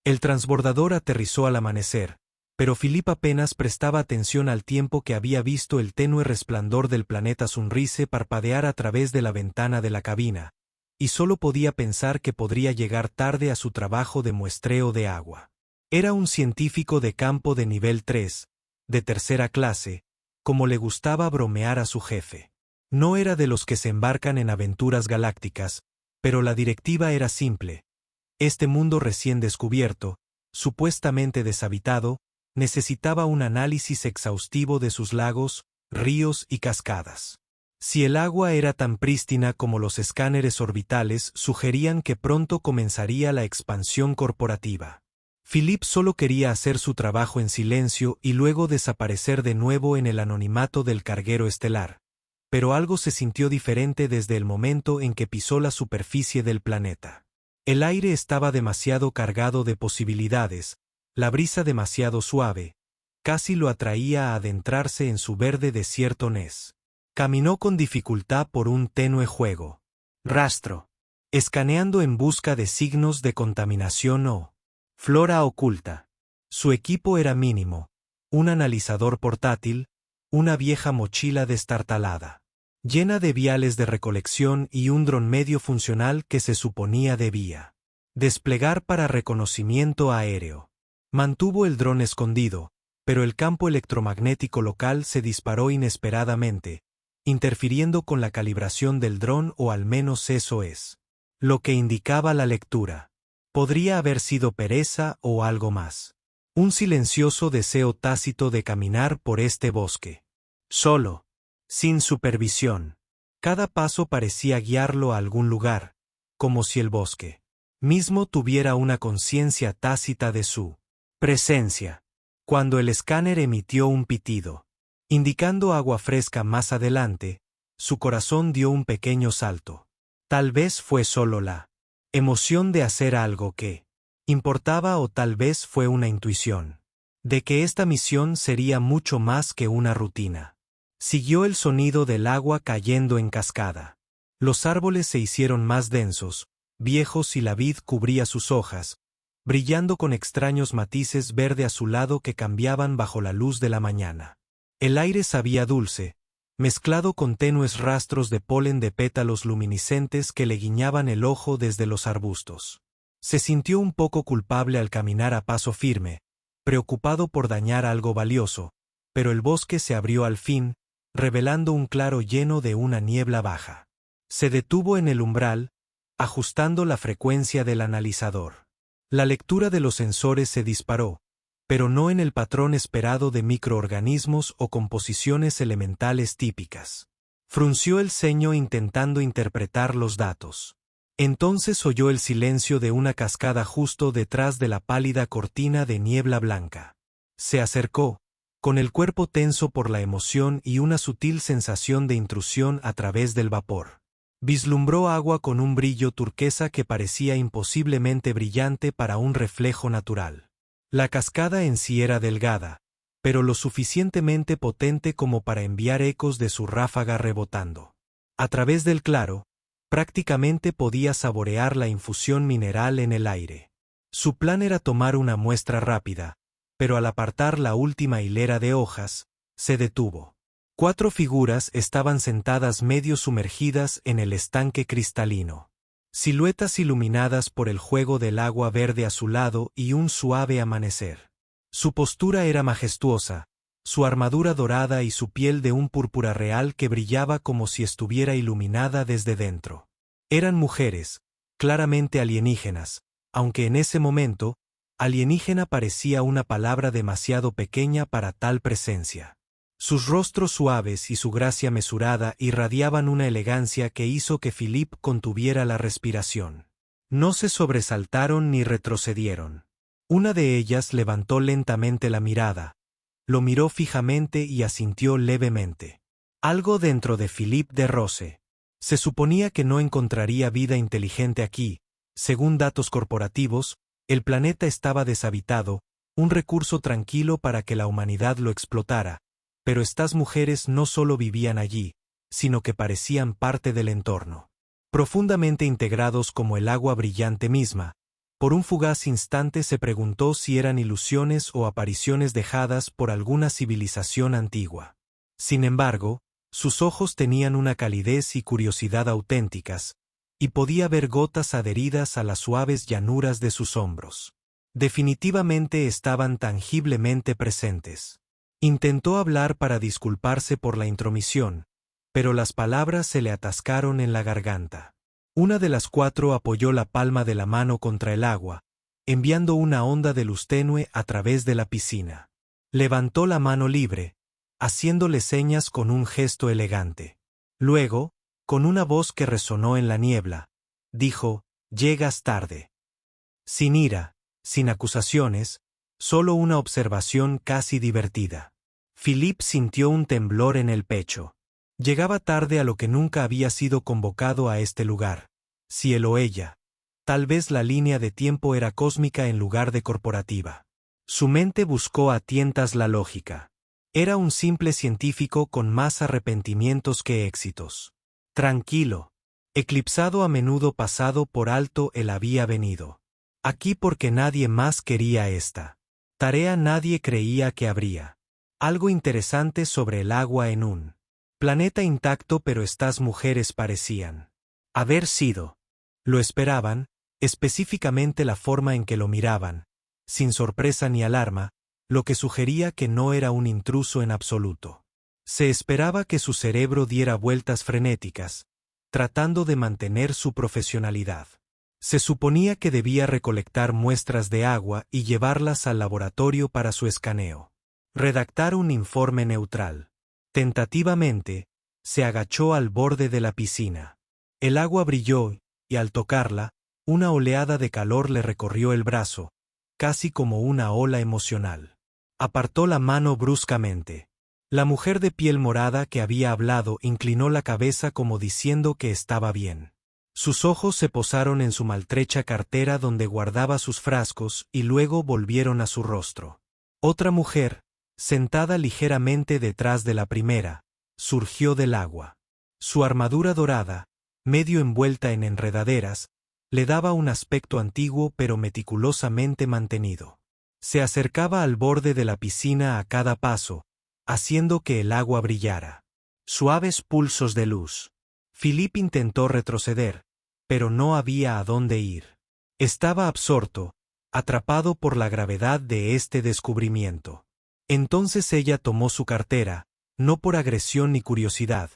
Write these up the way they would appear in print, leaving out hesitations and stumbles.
El transbordador aterrizó al amanecer, pero Philip apenas prestaba atención al tiempo que había visto el tenue resplandor del planeta Sunrise parpadear a través de la ventana de la cabina, y solo podía pensar que podría llegar tarde a su trabajo de muestreo de agua. Era un científico de campo de nivel 3, de tercera clase, como le gustaba bromear a su jefe. No era de los que se embarcan en aventuras galácticas, pero la directiva era simple. Este mundo recién descubierto, supuestamente deshabitado, necesitaba un análisis exhaustivo de sus lagos, ríos y cascadas. Si el agua era tan prístina como los escáneres orbitales sugerían que pronto comenzaría la expansión corporativa. Philip solo quería hacer su trabajo en silencio y luego desaparecer de nuevo en el anonimato del carguero estelar. Pero algo se sintió diferente desde el momento en que pisó la superficie del planeta. El aire estaba demasiado cargado de posibilidades, la brisa demasiado suave, casi lo atraía a adentrarse en su verde desierto Ness. Caminó con dificultad por un tenue juego. Rastro. Escaneando en busca de signos de contaminación o flora oculta. Su equipo era mínimo, un analizador portátil, una vieja mochila destartalada, llena de viales de recolección y un dron medio funcional que se suponía debía desplegar para reconocimiento aéreo. Mantuvo el dron escondido, pero el campo electromagnético local se disparó inesperadamente, interfiriendo con la calibración del dron o al menos eso es lo que indicaba la lectura. Podría haber sido pereza o algo más. Un silencioso deseo tácito de caminar por este bosque. Solo. Sin supervisión. Cada paso parecía guiarlo a algún lugar, como si el bosque mismo tuviera una conciencia tácita de su presencia. Cuando el escáner emitió un pitido, indicando agua fresca más adelante, su corazón dio un pequeño salto. Tal vez fue solo la emoción de hacer algo que importaba o tal vez fue una intuición de que esta misión sería mucho más que una rutina. Siguió el sonido del agua cayendo en cascada. Los árboles se hicieron más densos, viejos y la vid cubría sus hojas, brillando con extraños matices verde azulado que cambiaban bajo la luz de la mañana. El aire sabía dulce, mezclado con tenues rastros de polen de pétalos luminiscentes que le guiñaban el ojo desde los arbustos. Se sintió un poco culpable al caminar a paso firme, preocupado por dañar algo valioso, pero el bosque se abrió al fin, revelando un claro lleno de una niebla baja. Se detuvo en el umbral, ajustando la frecuencia del analizador. La lectura de los sensores se disparó, pero no en el patrón esperado de microorganismos o composiciones elementales típicas. Frunció el ceño intentando interpretar los datos. Entonces oyó el silencio de una cascada justo detrás de la pálida cortina de niebla blanca. Se acercó, con el cuerpo tenso por la emoción y una sutil sensación de intrusión a través del vapor. Vislumbró agua con un brillo turquesa que parecía imposiblemente brillante para un reflejo natural. La cascada en sí era delgada, pero lo suficientemente potente como para enviar ecos de su ráfaga rebotando. A través del claro, prácticamente podía saborear la infusión mineral en el aire. Su plan era tomar una muestra rápida, pero al apartar la última hilera de hojas, se detuvo. 4 figuras estaban sentadas medio sumergidas en el estanque cristalino. Siluetas iluminadas por el juego del agua verde azulado y un suave amanecer. Su postura era majestuosa, su armadura dorada y su piel de un púrpura real que brillaba como si estuviera iluminada desde dentro. Eran mujeres, claramente alienígenas, aunque en ese momento, alienígena parecía una palabra demasiado pequeña para tal presencia. Sus rostros suaves y su gracia mesurada irradiaban una elegancia que hizo que Philip contuviera la respiración. No se sobresaltaron ni retrocedieron. Una de ellas levantó lentamente la mirada, lo miró fijamente y asintió levemente. Algo dentro de Philip de Rose. Se suponía que no encontraría vida inteligente aquí. Según datos corporativos, el planeta estaba deshabitado, un recurso tranquilo para que la humanidad lo explotara. Pero estas mujeres no solo vivían allí, sino que parecían parte del entorno. Profundamente integrados como el agua brillante misma, Por un fugaz instante se preguntó si eran ilusiones o apariciones dejadas por alguna civilización antigua. Sin embargo, sus ojos tenían una calidez y curiosidad auténticas, y podía ver gotas adheridas a las suaves llanuras de sus hombros. Definitivamente estaban tangiblemente presentes. Intentó hablar para disculparse por la intromisión, pero las palabras se le atascaron en la garganta. Una de las cuatro apoyó la palma de la mano contra el agua, enviando una onda de luz tenue a través de la piscina. Levantó la mano libre, haciéndole señas con un gesto elegante. Luego, con una voz que resonó en la niebla, dijo: «Llegas tarde». Sin ira, sin acusaciones, solo una observación casi divertida. Philip sintió un temblor en el pecho. Llegaba tarde a lo que nunca había sido convocado a este lugar. Si él o ella. Tal vez la línea de tiempo era cósmica en lugar de corporativa. Su mente buscó a tientas la lógica. Era un simple científico con más arrepentimientos que éxitos. Tranquilo. Eclipsado a menudo pasado por alto él había venido. Aquí porque nadie más quería esta tarea, nadie creía que habría algo interesante sobre el agua en un planeta intacto, pero estas mujeres parecían haber sido. Lo esperaban, específicamente la forma en que lo miraban, sin sorpresa ni alarma, lo que sugería que no era un intruso en absoluto. Se esperaba que su cerebro diera vueltas frenéticas, tratando de mantener su profesionalidad. Se suponía que debía recolectar muestras de agua y llevarlas al laboratorio para su escaneo. Redactar un informe neutral. Tentativamente, se agachó al borde de la piscina. El agua brilló, y al tocarla, una oleada de calor le recorrió el brazo, casi como una ola emocional. Apartó la mano bruscamente. La mujer de piel morada que había hablado inclinó la cabeza como diciendo que estaba bien. Sus ojos se posaron en su maltrecha cartera donde guardaba sus frascos y luego volvieron a su rostro. Otra mujer, sentada ligeramente detrás de la primera, surgió del agua. Su armadura dorada, medio envuelta en enredaderas, le daba un aspecto antiguo pero meticulosamente mantenido. Se acercaba al borde de la piscina a cada paso, haciendo que el agua brillara. Suaves pulsos de luz. Philip intentó retroceder, pero no había a dónde ir. Estaba absorto, atrapado por la gravedad de este descubrimiento. Entonces ella tomó su cartera, no por agresión ni curiosidad,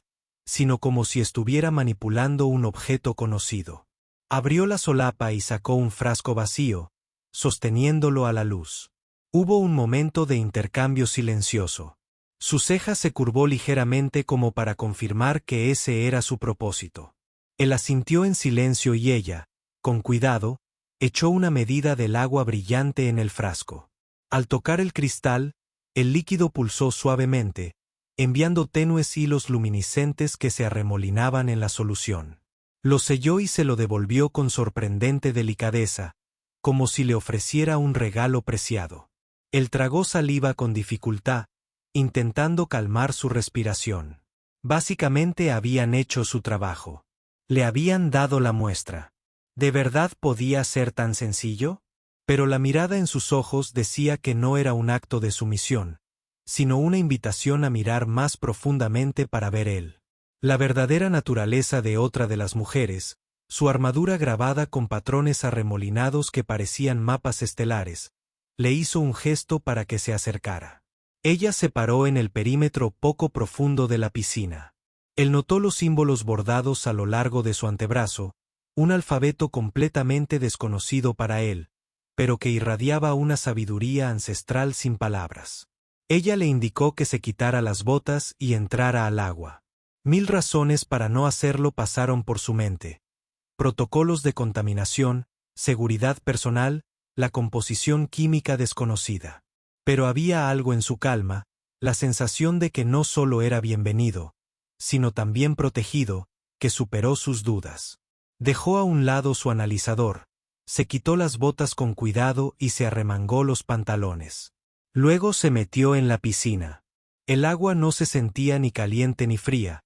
sino como si estuviera manipulando un objeto conocido. Abrió la solapa y sacó un frasco vacío, sosteniéndolo a la luz. Hubo un momento de intercambio silencioso. Su ceja se curvó ligeramente como para confirmar que ese era su propósito. Él asintió en silencio y ella, con cuidado, echó una medida del agua brillante en el frasco. Al tocar el cristal, el líquido pulsó suavemente, enviando tenues hilos luminiscentes que se arremolinaban en la solución. Lo selló y se lo devolvió con sorprendente delicadeza, como si le ofreciera un regalo preciado. Él tragó saliva con dificultad, intentando calmar su respiración. Básicamente habían hecho su trabajo. Le habían dado la muestra. ¿De verdad podía ser tan sencillo? Pero la mirada en sus ojos decía que no era un acto de sumisión, sino una invitación a mirar más profundamente para ver él. La verdadera naturaleza de otra de las mujeres, su armadura grabada con patrones arremolinados que parecían mapas estelares, le hizo un gesto para que se acercara. Ella se paró en el perímetro poco profundo de la piscina. Él notó los símbolos bordados a lo largo de su antebrazo, un alfabeto completamente desconocido para él, pero que irradiaba una sabiduría ancestral sin palabras. Ella le indicó que se quitara las botas y entrara al agua. 1000 razones para no hacerlo pasaron por su mente. Protocolos de contaminación, seguridad personal, la composición química desconocida. Pero había algo en su calma, la sensación de que no solo era bienvenido, sino también protegido, que superó sus dudas. Dejó a un lado su analizador, se quitó las botas con cuidado y se arremangó los pantalones. Luego se metió en la piscina. El agua no se sentía ni caliente ni fría,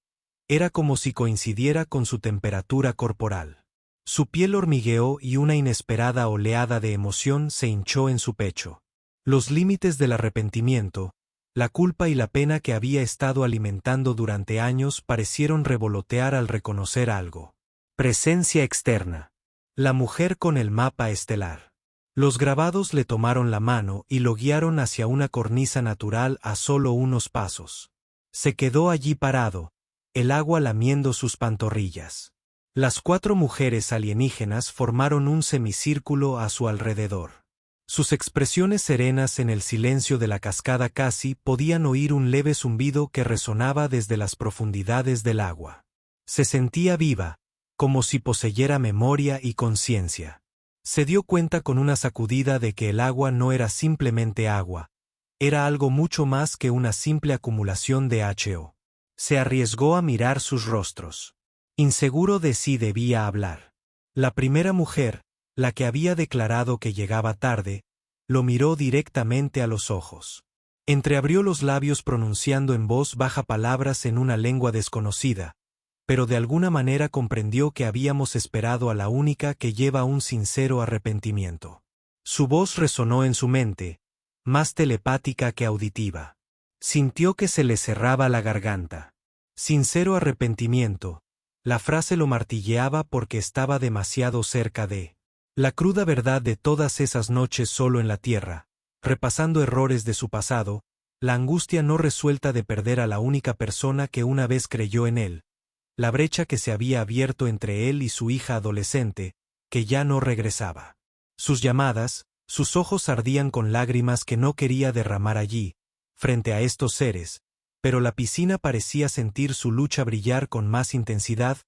era como si coincidiera con su temperatura corporal. Su piel hormigueó y una inesperada oleada de emoción se hinchó en su pecho. Los límites del arrepentimiento, la culpa y la pena que había estado alimentando durante años parecieron revolotear al reconocer algo. Presencia externa. La mujer con el mapa estelar. Los grabados le tomaron la mano y lo guiaron hacia una cornisa natural a solo unos pasos. Se quedó allí parado, el agua lamiendo sus pantorrillas. Las 4 mujeres alienígenas formaron un semicírculo a su alrededor. Sus expresiones serenas en el silencio de la cascada casi podían oír un leve zumbido que resonaba desde las profundidades del agua. Se sentía viva, como si poseyera memoria y conciencia. Se dio cuenta con una sacudida de que el agua no era simplemente agua, era algo mucho más que una simple acumulación de HO. Se arriesgó a mirar sus rostros. Inseguro de si debía hablar. La primera mujer, la que había declarado que llegaba tarde, lo miró directamente a los ojos. Entreabrió los labios pronunciando en voz baja palabras en una lengua desconocida, pero de alguna manera comprendió que habíamos esperado a la única que lleva un sincero arrepentimiento. Su voz resonó en su mente, más telepática que auditiva. Sintió que se le cerraba la garganta. Sincero arrepentimiento. La frase lo martilleaba porque estaba demasiado cerca de la cruda verdad de todas esas noches solo en la tierra, repasando errores de su pasado, la angustia no resuelta de perder a la única persona que una vez creyó en él, la brecha que se había abierto entre él y su hija adolescente, que ya no regresaba. Sus llamadas, sus ojos ardían con lágrimas que no quería derramar allí, frente a estos seres, pero la piscina parecía sentir su lucha brillar con más intensidad,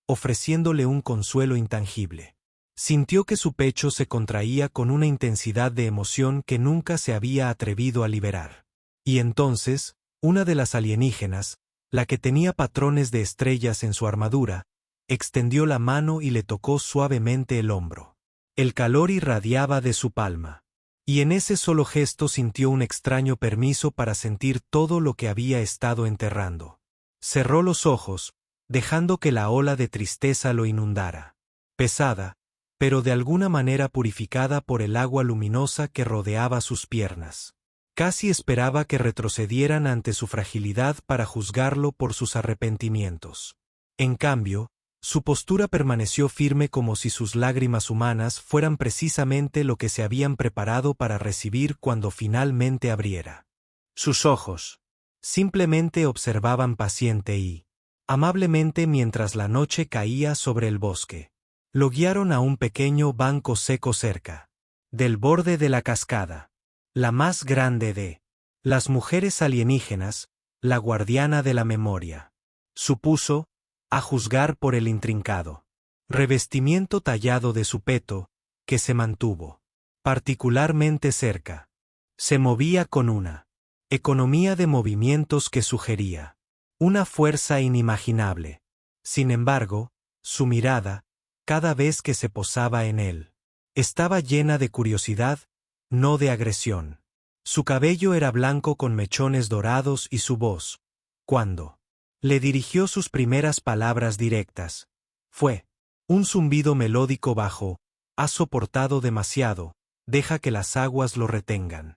ofreciéndole un consuelo intangible. Sintió que su pecho se contraía con una intensidad de emoción que nunca se había atrevido a liberar. Y entonces, una de las alienígenas, la que tenía patrones de estrellas en su armadura, extendió la mano y le tocó suavemente el hombro. El calor irradiaba de su palma. Y en ese solo gesto sintió un extraño permiso para sentir todo lo que había estado enterrando. Cerró los ojos, dejando que la ola de tristeza lo inundara. Pesada, pero de alguna manera purificada por el agua luminosa que rodeaba sus piernas. Casi esperaba que retrocedieran ante su fragilidad para juzgarlo por sus arrepentimientos. En cambio, su postura permaneció firme como si sus lágrimas humanas fueran precisamente lo que se habían preparado para recibir cuando finalmente abriera. Sus ojos simplemente observaban paciente y amablemente mientras la noche caía sobre el bosque. Lo guiaron a un pequeño banco seco cerca del borde de la cascada, la más grande de las mujeres alienígenas, la guardiana de la memoria. Supuso, a juzgar por el intrincado revestimiento tallado de su peto, que se mantuvo particularmente cerca. Se movía con una economía de movimientos que sugería una fuerza inimaginable. Sin embargo, su mirada, cada vez que se posaba en él, estaba llena de curiosidad, no de agresión. Su cabello era blanco con mechones dorados y su voz, cuando le dirigió sus primeras palabras directas, fue un zumbido melódico bajo, has soportado demasiado, deja que las aguas lo retengan.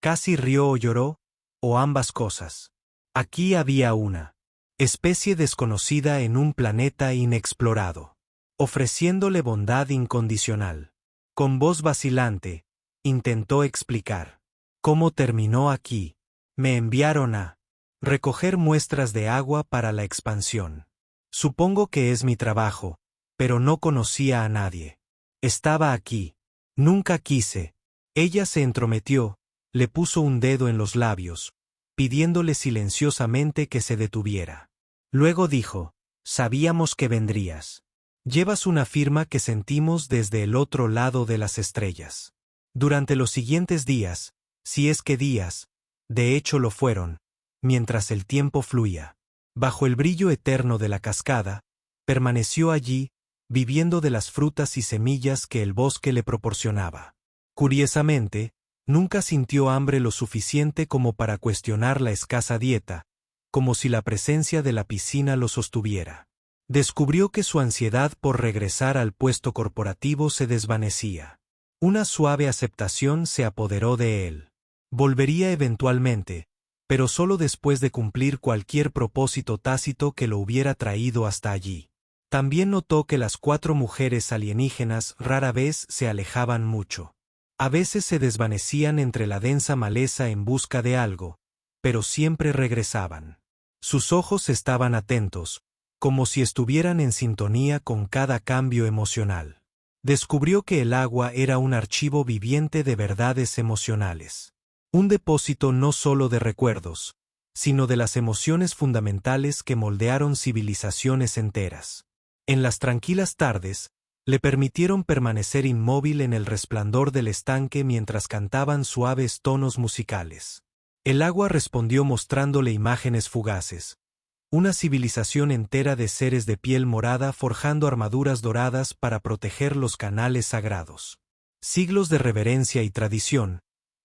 Casi rió o lloró, o ambas cosas. Aquí había una especie desconocida en un planeta inexplorado, ofreciéndole bondad incondicional. Con voz vacilante, intentó explicar. ¿Cómo terminó aquí? Me enviaron a recoger muestras de agua para la expansión. Supongo que es mi trabajo, pero no conocía a nadie. Estaba aquí. Nunca quise. Ella se entrometió, le puso un dedo en los labios, pidiéndole silenciosamente que se detuviera. Luego dijo, sabíamos que vendrías. Llevas una firma que sentimos desde el otro lado de las estrellas. Durante los siguientes días, si es que días, de hecho lo fueron, mientras el tiempo fluía, bajo el brillo eterno de la cascada, permaneció allí, viviendo de las frutas y semillas que el bosque le proporcionaba. Curiosamente, nunca sintió hambre lo suficiente como para cuestionar la escasa dieta, como si la presencia de la piscina lo sostuviera. Descubrió que su ansiedad por regresar al puesto corporativo se desvanecía. Una suave aceptación se apoderó de él. Volvería eventualmente, pero solo después de cumplir cualquier propósito tácito que lo hubiera traído hasta allí. También notó que las 4 mujeres alienígenas rara vez se alejaban mucho. A veces se desvanecían entre la densa maleza en busca de algo, pero siempre regresaban. Sus ojos estaban atentos, como si estuvieran en sintonía con cada cambio emocional. Descubrió que el agua era un archivo viviente de verdades emocionales. Un depósito no solo de recuerdos, sino de las emociones fundamentales que moldearon civilizaciones enteras. En las tranquilas tardes, le permitieron permanecer inmóvil en el resplandor del estanque mientras cantaban suaves tonos musicales. El agua respondió mostrándole imágenes fugaces. Una civilización entera de seres de piel morada forjando armaduras doradas para proteger los canales sagrados. Siglos de reverencia y tradición,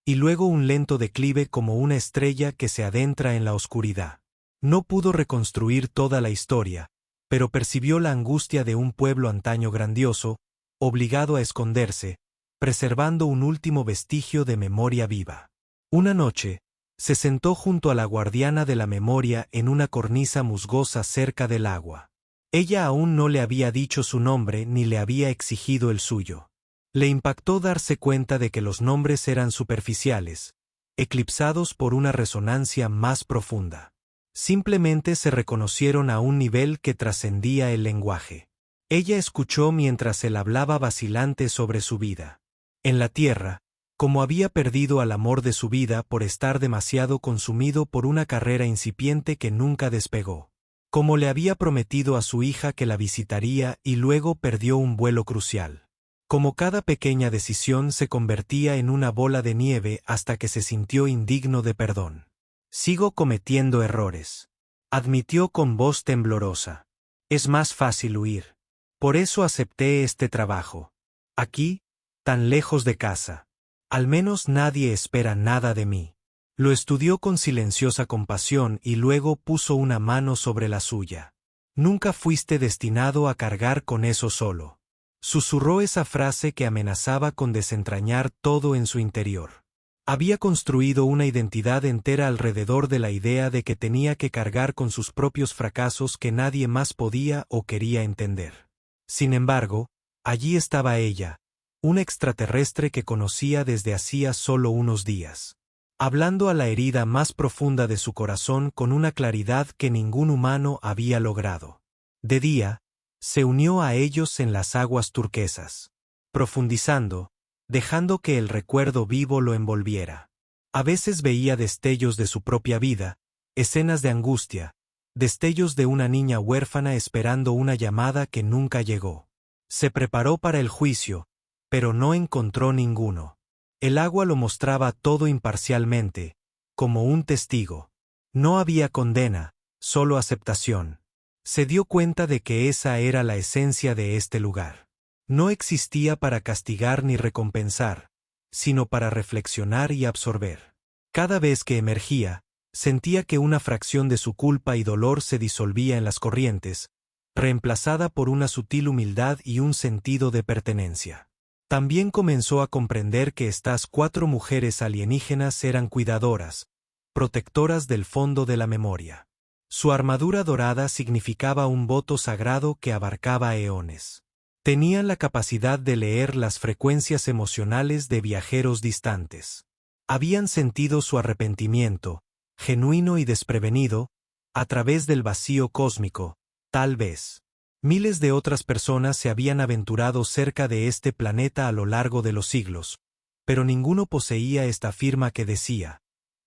y luego un lento declive como una estrella que se adentra en la oscuridad. No pudo reconstruir toda la historia, pero percibió la angustia de un pueblo antaño grandioso, obligado a esconderse, preservando un último vestigio de memoria viva. Una noche, se sentó junto a la guardiana de la memoria en una cornisa musgosa cerca del agua. Ella aún no le había dicho su nombre ni le había exigido el suyo. Le impactó darse cuenta de que los nombres eran superficiales, eclipsados por una resonancia más profunda. Simplemente se reconocieron a un nivel que trascendía el lenguaje. Ella escuchó mientras él hablaba vacilante sobre su vida. En la tierra, como había perdido al amor de su vida por estar demasiado consumido por una carrera incipiente que nunca despegó. Como le había prometido a su hija que la visitaría y luego perdió un vuelo crucial. Como cada pequeña decisión se convertía en una bola de nieve hasta que se sintió indigno de perdón. Sigo cometiendo errores, admitió con voz temblorosa. Es más fácil huir. Por eso acepté este trabajo. Aquí, tan lejos de casa. Al menos nadie espera nada de mí. Lo estudió con silenciosa compasión y luego puso una mano sobre la suya. Nunca fuiste destinado a cargar con eso solo. Susurró esa frase que amenazaba con desentrañar todo en su interior. Había construido una identidad entera alrededor de la idea de que tenía que cargar con sus propios fracasos que nadie más podía o quería entender. Sin embargo, allí estaba ella, una extraterrestre que conocía desde hacía solo unos días, hablando a la herida más profunda de su corazón con una claridad que ningún humano había logrado. De día, se unió a ellos en las aguas turquesas, profundizando, dejando que el recuerdo vivo lo envolviera. A veces veía destellos de su propia vida, escenas de angustia, destellos de una niña huérfana esperando una llamada que nunca llegó. Se preparó para el juicio, pero no encontró ninguno. El agua lo mostraba todo imparcialmente, como un testigo. No había condena, solo aceptación. Se dio cuenta de que esa era la esencia de este lugar. No existía para castigar ni recompensar, sino para reflexionar y absorber. Cada vez que emergía, sentía que una fracción de su culpa y dolor se disolvía en las corrientes, reemplazada por una sutil humildad y un sentido de pertenencia. También comenzó a comprender que estas 4 mujeres alienígenas eran cuidadoras, protectoras del fondo de la memoria. Su armadura dorada significaba un voto sagrado que abarcaba eones. Tenían la capacidad de leer las frecuencias emocionales de viajeros distantes. Habían sentido su arrepentimiento, genuino y desprevenido, a través del vacío cósmico, tal vez. Miles de otras personas se habían aventurado cerca de este planeta a lo largo de los siglos, pero ninguno poseía esta firma que decía: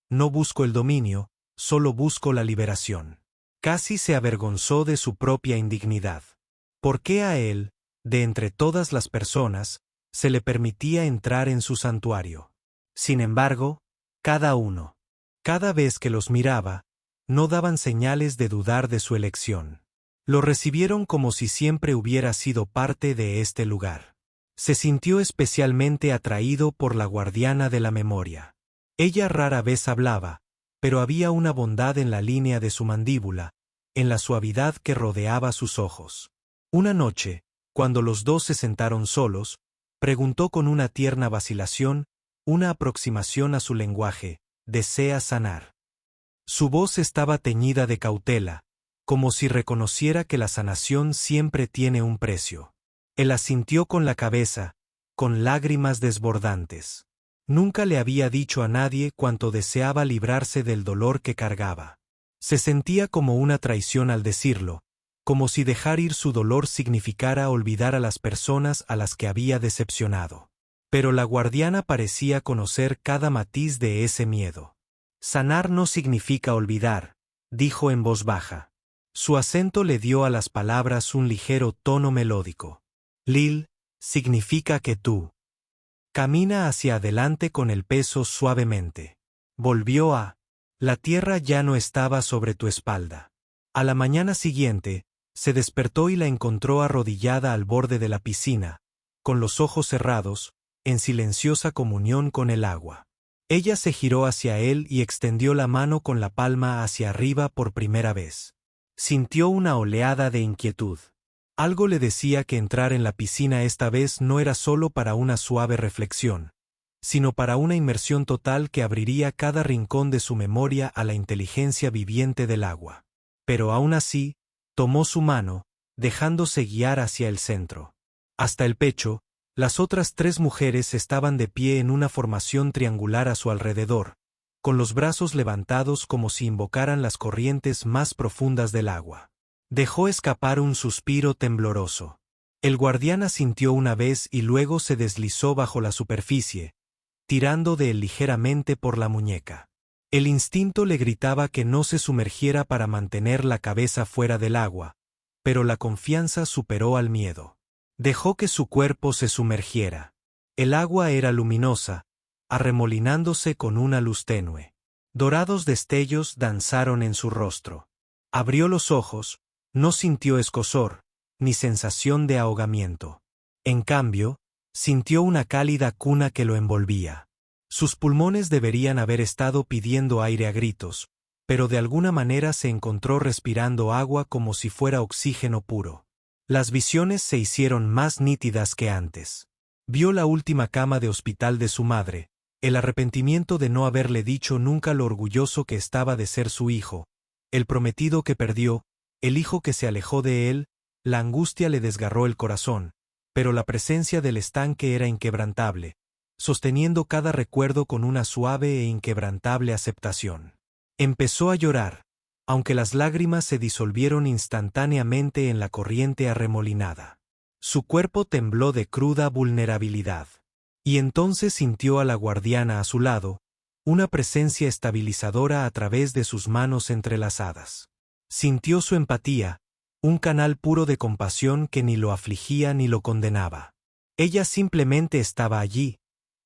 no busco el dominio, solo busco la liberación. Casi se avergonzó de su propia indignidad. ¿Por qué a él, de entre todas las personas, se le permitía entrar en su santuario? Sin embargo, cada vez que los miraba, no daban señales de dudar de su elección. Lo recibieron como si siempre hubiera sido parte de este lugar. Se sintió especialmente atraído por la guardiana de la memoria. Ella rara vez hablaba, pero había una bondad en la línea de su mandíbula, en la suavidad que rodeaba sus ojos. Una noche, cuando los dos se sentaron solos, preguntó con una tierna vacilación, una aproximación a su lenguaje: «¿Desea sanar?». Su voz estaba teñida de cautela, como si reconociera que la sanación siempre tiene un precio. Él asintió con la cabeza, con lágrimas desbordantes. Nunca le había dicho a nadie cuánto deseaba librarse del dolor que cargaba. Se sentía como una traición al decirlo, como si dejar ir su dolor significara olvidar a las personas a las que había decepcionado. Pero la guardiana parecía conocer cada matiz de ese miedo. «Sanar no significa olvidar», dijo en voz baja. Su acento le dio a las palabras un ligero tono melódico. «Lil, significa que tú». Camina hacia adelante con el peso suavemente. Volvió a. La tierra ya no estaba sobre tu espalda. A la mañana siguiente, se despertó y la encontró arrodillada al borde de la piscina, con los ojos cerrados, en silenciosa comunión con el agua. Ella se giró hacia él y extendió la mano con la palma hacia arriba por primera vez. Sintió una oleada de inquietud. Algo le decía que entrar en la piscina esta vez no era solo para una suave reflexión, sino para una inmersión total que abriría cada rincón de su memoria a la inteligencia viviente del agua. Pero aún así, tomó su mano, dejándose guiar hacia el centro. Hasta el pecho, las otras 3 mujeres estaban de pie en una formación triangular a su alrededor, con los brazos levantados como si invocaran las corrientes más profundas del agua. Dejó escapar un suspiro tembloroso. El guardián asintió una vez y luego se deslizó bajo la superficie, tirando de él ligeramente por la muñeca. El instinto le gritaba que no se sumergiera para mantener la cabeza fuera del agua, pero la confianza superó al miedo. Dejó que su cuerpo se sumergiera. El agua era luminosa, arremolinándose con una luz tenue. Dorados destellos danzaron en su rostro. Abrió los ojos. No sintió escozor, ni sensación de ahogamiento. En cambio, sintió una cálida cuna que lo envolvía. Sus pulmones deberían haber estado pidiendo aire a gritos, pero de alguna manera se encontró respirando agua como si fuera oxígeno puro. Las visiones se hicieron más nítidas que antes. Vio la última cama de hospital de su madre, el arrepentimiento de no haberle dicho nunca lo orgulloso que estaba de ser su hijo, el prometido que perdió, el hijo que se alejó de él. La angustia le desgarró el corazón, pero la presencia del estanque era inquebrantable, sosteniendo cada recuerdo con una suave e inquebrantable aceptación. Empezó a llorar, aunque las lágrimas se disolvieron instantáneamente en la corriente arremolinada. Su cuerpo tembló de cruda vulnerabilidad. Y entonces sintió a la guardiana a su lado, una presencia estabilizadora a través de sus manos entrelazadas. Sintió su empatía, un canal puro de compasión que ni lo afligía ni lo condenaba. Ella simplemente estaba allí,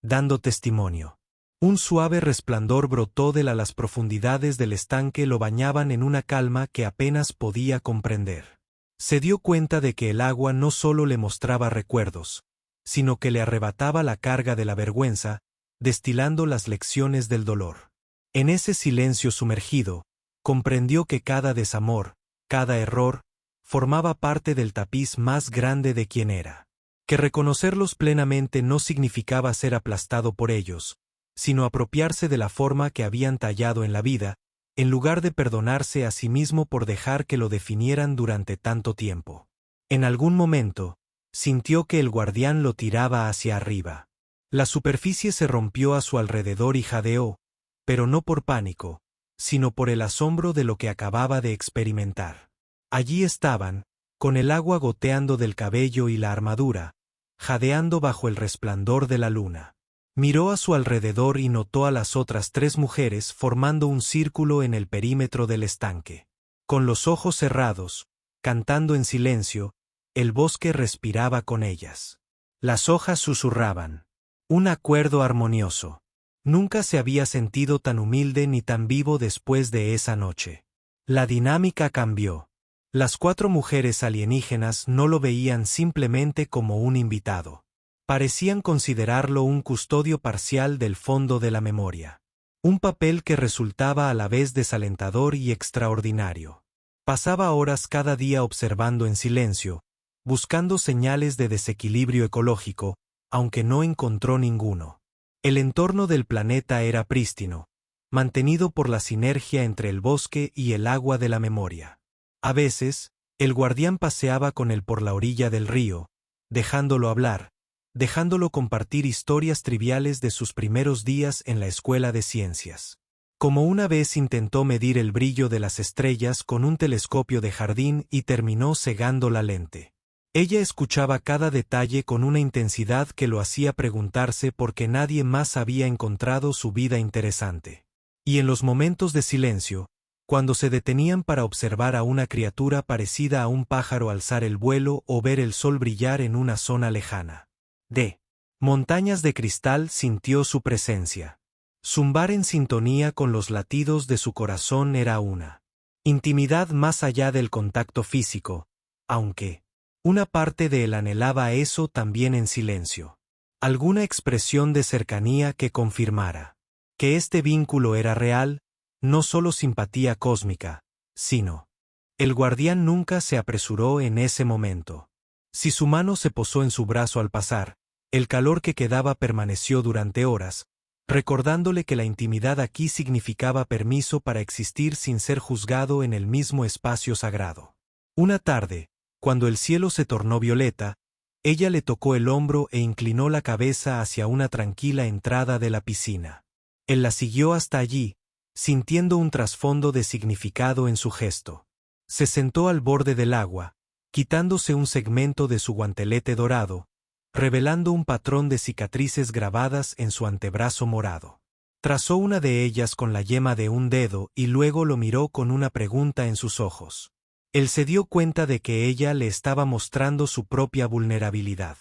dando testimonio. Un suave resplandor brotó de las profundidades del estanque, lo bañaban en una calma que apenas podía comprender. Se dio cuenta de que el agua no solo le mostraba recuerdos, sino que le arrebataba la carga de la vergüenza, destilando las lecciones del dolor. En ese silencio sumergido, comprendió que cada desamor, cada error, formaba parte del tapiz más grande de quien era. Que reconocerlos plenamente no significaba ser aplastado por ellos, sino apropiarse de la forma que habían tallado en la vida, en lugar de perdonarse a sí mismo por dejar que lo definieran durante tanto tiempo. En algún momento, sintió que el guardián lo tiraba hacia arriba. La superficie se rompió a su alrededor y jadeó, pero no por pánico, sino por el asombro de lo que acababa de experimentar. Allí estaban, con el agua goteando del cabello y la armadura, jadeando bajo el resplandor de la luna. Miró a su alrededor y notó a las otras 3 mujeres formando un círculo en el perímetro del estanque. Con los ojos cerrados, cantando en silencio, el bosque respiraba con ellas. Las hojas susurraban. Un acuerdo armonioso. Nunca se había sentido tan humilde ni tan vivo después de esa noche. La dinámica cambió. Las 4 mujeres alienígenas no lo veían simplemente como un invitado. Parecían considerarlo un custodio parcial del fondo de la memoria. Un papel que resultaba a la vez desalentador y extraordinario. Pasaba horas cada día observando en silencio, buscando señales de desequilibrio ecológico, aunque no encontró ninguno. El entorno del planeta era prístino, mantenido por la sinergia entre el bosque y el agua de la memoria. A veces, el guardián paseaba con él por la orilla del río, dejándolo hablar, dejándolo compartir historias triviales de sus primeros días en la escuela de ciencias. Como una vez intentó medir el brillo de las estrellas con un telescopio de jardín y terminó cegando la lente. Ella escuchaba cada detalle con una intensidad que lo hacía preguntarse por qué nadie más había encontrado su vida interesante. Y en los momentos de silencio, cuando se detenían para observar a una criatura parecida a un pájaro alzar el vuelo o ver el sol brillar en una zona lejana de montañas de cristal, sintió su presencia. Zumbar en sintonía con los latidos de su corazón era una intimidad más allá del contacto físico, aunque una parte de él anhelaba eso también en silencio. Alguna expresión de cercanía que confirmara que este vínculo era real, no solo simpatía cósmica, sino. El guardián nunca se apresuró en ese momento. Si su mano se posó en su brazo al pasar, el calor que quedaba permaneció durante horas, recordándole que la intimidad aquí significaba permiso para existir sin ser juzgado en el mismo espacio sagrado. Una tarde, cuando el cielo se tornó violeta, ella le tocó el hombro e inclinó la cabeza hacia una tranquila entrada de la piscina. Él la siguió hasta allí, sintiendo un trasfondo de significado en su gesto. Se sentó al borde del agua, quitándose un segmento de su guantelete dorado, revelando un patrón de cicatrices grabadas en su antebrazo morado. Trazó una de ellas con la yema de un dedo y luego lo miró con una pregunta en sus ojos. Él se dio cuenta de que ella le estaba mostrando su propia vulnerabilidad.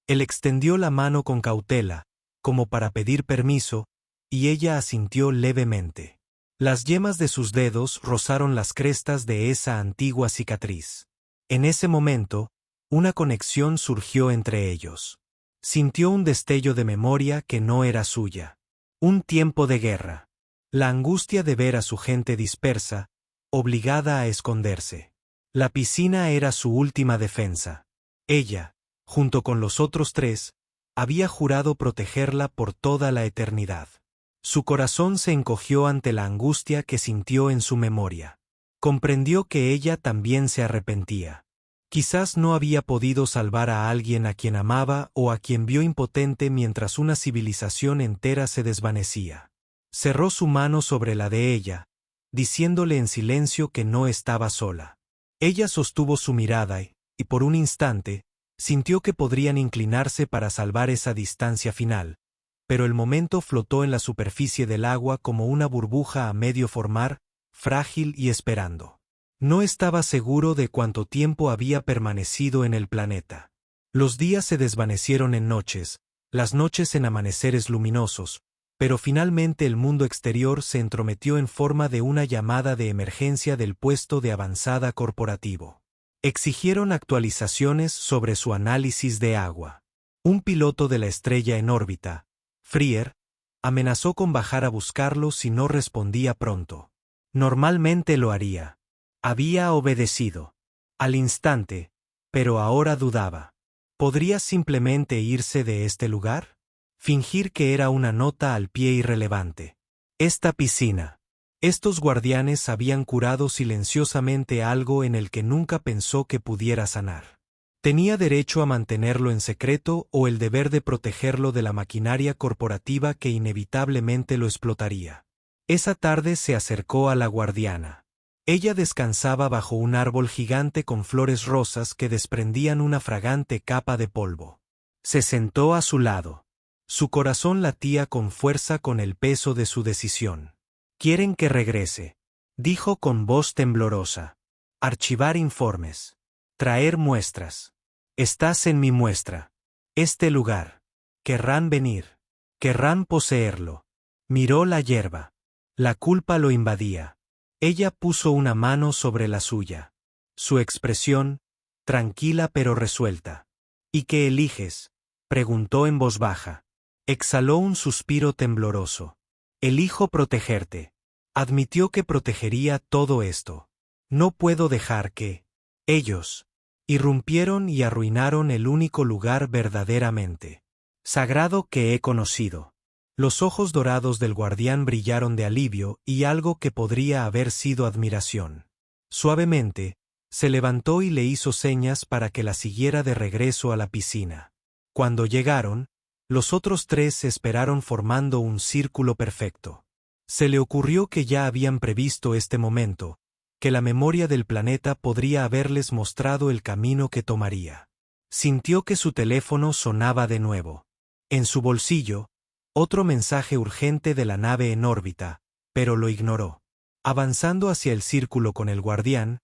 Él extendió la mano con cautela, como para pedir permiso, y ella asintió levemente. Las yemas de sus dedos rozaron las crestas de esa antigua cicatriz. En ese momento, una conexión surgió entre ellos. Sintió un destello de memoria que no era suya. Un tiempo de guerra. La angustia de ver a su gente dispersa, obligada a esconderse. La piscina era su última defensa. Ella, junto con los otros tres, había jurado protegerla por toda la eternidad. Su corazón se encogió ante la angustia que sintió en su memoria. Comprendió que ella también se arrepentía. Quizás no había podido salvar a alguien a quien amaba o a quien vio impotente mientras una civilización entera se desvanecía. Cerró su mano sobre la de ella, diciéndole en silencio que no estaba sola. Ella sostuvo su mirada y, por un instante, sintió que podrían inclinarse para salvar esa distancia final, pero el momento flotó en la superficie del agua como una burbuja a medio formar, frágil y esperando. No estaba seguro de cuánto tiempo había permanecido en el planeta. Los días se desvanecieron en noches, las noches en amaneceres luminosos, pero finalmente el mundo exterior se entrometió en forma de una llamada de emergencia del puesto de avanzada corporativo. Exigieron actualizaciones sobre su análisis de agua. Un piloto de la estrella en órbita, Freer, amenazó con bajar a buscarlo si no respondía pronto. Normalmente lo haría. Había obedecido. Al instante, pero ahora dudaba. ¿Podría simplemente irse de este lugar? Fingir que era una nota al pie irrelevante. Esta piscina. Estos guardianes habían curado silenciosamente algo en el que nunca pensó que pudiera sanar. ¿Tenía derecho a mantenerlo en secreto o el deber de protegerlo de la maquinaria corporativa que inevitablemente lo explotaría? Esa tarde se acercó a la guardiana. Ella descansaba bajo un árbol gigante con flores rosas que desprendían una fragante capa de polvo. Se sentó a su lado. Su corazón latía con fuerza con el peso de su decisión. «Quieren que regrese», dijo con voz temblorosa. «Archivar informes. Traer muestras. Estás en mi muestra. Este lugar. Querrán venir. Querrán poseerlo». Miró la hierba. La culpa lo invadía. Ella puso una mano sobre la suya. Su expresión, tranquila pero resuelta. «¿Y qué eliges?», preguntó en voz baja. Exhaló un suspiro tembloroso. «Elijo protegerte». Admitió que protegería todo esto. No puedo dejar que ellos irrumpieron y arruinaron el único lugar verdaderamente sagrado que he conocido. Los ojos dorados del guardián brillaron de alivio y algo que podría haber sido admiración. Suavemente, se levantó y le hizo señas para que la siguiera de regreso a la piscina. Cuando llegaron, los otros tres esperaron formando un círculo perfecto. Se le ocurrió que ya habían previsto este momento, que la memoria del planeta podría haberles mostrado el camino que tomaría. Sintió que su teléfono sonaba de nuevo. En su bolsillo, otro mensaje urgente de la nave en órbita, pero lo ignoró. Avanzando hacia el círculo con el guardián,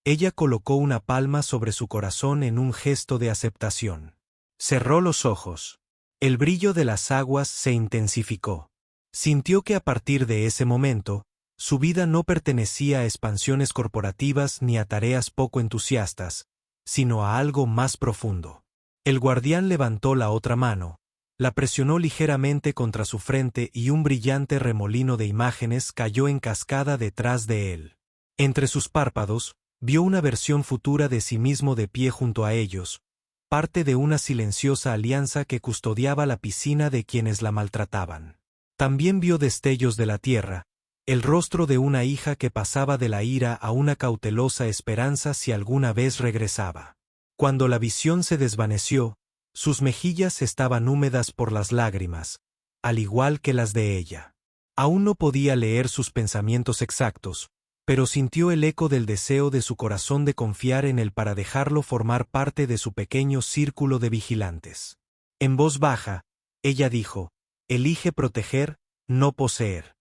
ella colocó una palma sobre su corazón en un gesto de aceptación. Cerró los ojos. El brillo de las aguas se intensificó. Sintió que a partir de ese momento, su vida no pertenecía a expansiones corporativas ni a tareas poco entusiastas, sino a algo más profundo. El guardián levantó la otra mano, la presionó ligeramente contra su frente y un brillante remolino de imágenes cayó en cascada detrás de él. Entre sus párpados, vio una versión futura de sí mismo de pie junto a ellos, parte de una silenciosa alianza que custodiaba la piscina de quienes la maltrataban. También vio destellos de la tierra, el rostro de una hija que pasaba de la ira a una cautelosa esperanza si alguna vez regresaba. Cuando la visión se desvaneció, sus mejillas estaban húmedas por las lágrimas, al igual que las de ella. Aún no podía leer sus pensamientos exactos, pero sintió el eco del deseo de su corazón de confiar en él para dejarlo formar parte de su pequeño círculo de vigilantes. En voz baja, ella dijo: «Elige proteger, no poseer».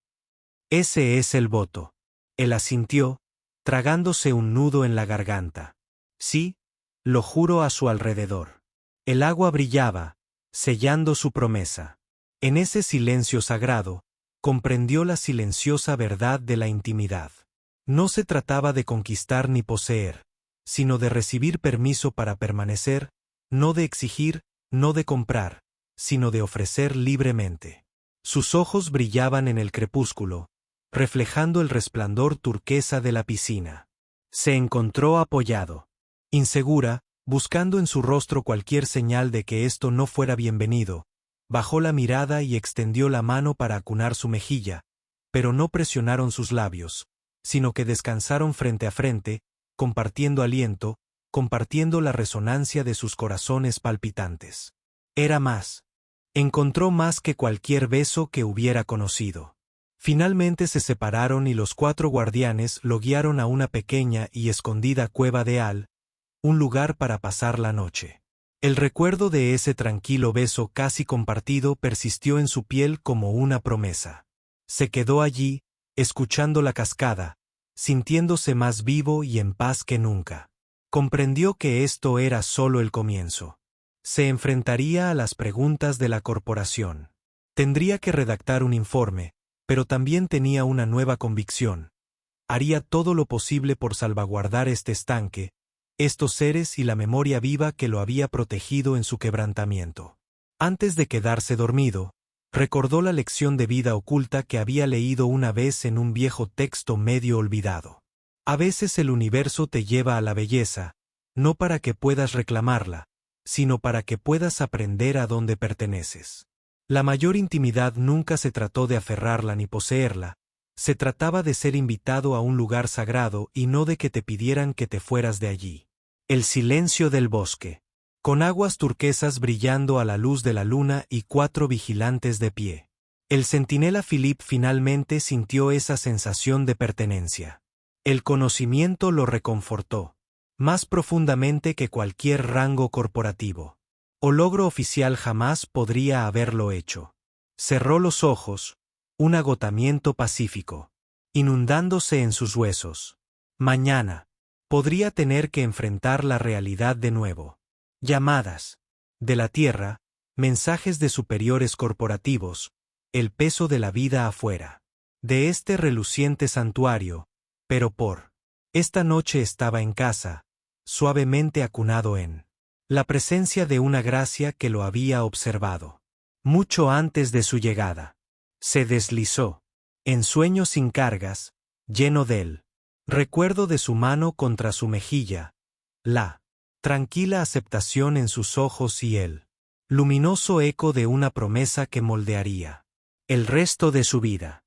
Ese es el voto. Él asintió, tragándose un nudo en la garganta. Sí, lo juro a su alrededor. El agua brillaba, sellando su promesa. En ese silencio sagrado, comprendió la silenciosa verdad de la intimidad. No se trataba de conquistar ni poseer, sino de recibir permiso para permanecer, no de exigir, no de comprar, sino de ofrecer libremente. Sus ojos brillaban en el crepúsculo, reflejando el resplandor turquesa de la piscina. Se encontró apoyado, insegura, buscando en su rostro cualquier señal de que esto no fuera bienvenido. Bajó la mirada y extendió la mano para acunar su mejilla, pero no presionaron sus labios, sino que descansaron frente a frente, compartiendo aliento, compartiendo la resonancia de sus corazones palpitantes. Era más. Encontró más que cualquier beso que hubiera conocido. Finalmente se separaron y los 4 guardianes lo guiaron a una pequeña y escondida cueva de Al, un lugar para pasar la noche. El recuerdo de ese tranquilo beso casi compartido persistió en su piel como una promesa. Se quedó allí, escuchando la cascada, sintiéndose más vivo y en paz que nunca. Comprendió que esto era solo el comienzo. Se enfrentaría a las preguntas de la corporación. Tendría que redactar un informe, pero también tenía una nueva convicción. Haría todo lo posible por salvaguardar este estanque, estos seres y la memoria viva que lo había protegido en su quebrantamiento. Antes de quedarse dormido, recordó la lección de vida oculta que había leído una vez en un viejo texto medio olvidado. A veces el universo te lleva a la belleza, no para que puedas reclamarla, sino para que puedas aprender a dónde perteneces. La mayor intimidad nunca se trató de aferrarla ni poseerla, se trataba de ser invitado a un lugar sagrado y no de que te pidieran que te fueras de allí. El silencio del bosque. Con aguas turquesas brillando a la luz de la luna y 4 vigilantes de pie. El centinela Philip finalmente sintió esa sensación de pertenencia. El conocimiento lo reconfortó, más profundamente que cualquier rango corporativo. O logro oficial jamás podría haberlo hecho. Cerró los ojos, un agotamiento pacífico, inundándose en sus huesos. Mañana, podría tener que enfrentar la realidad de nuevo. Llamadas de la Tierra, mensajes de superiores corporativos, el peso de la vida afuera. De este reluciente santuario, pero esta noche estaba en casa, suavemente acunado en la presencia de una gracia que lo había observado. Mucho antes de su llegada. Se deslizó, en sueños sin cargas, lleno de él. Recuerdo de su mano contra su mejilla, la tranquila aceptación en sus ojos y el luminoso eco de una promesa que moldearía el resto de su vida.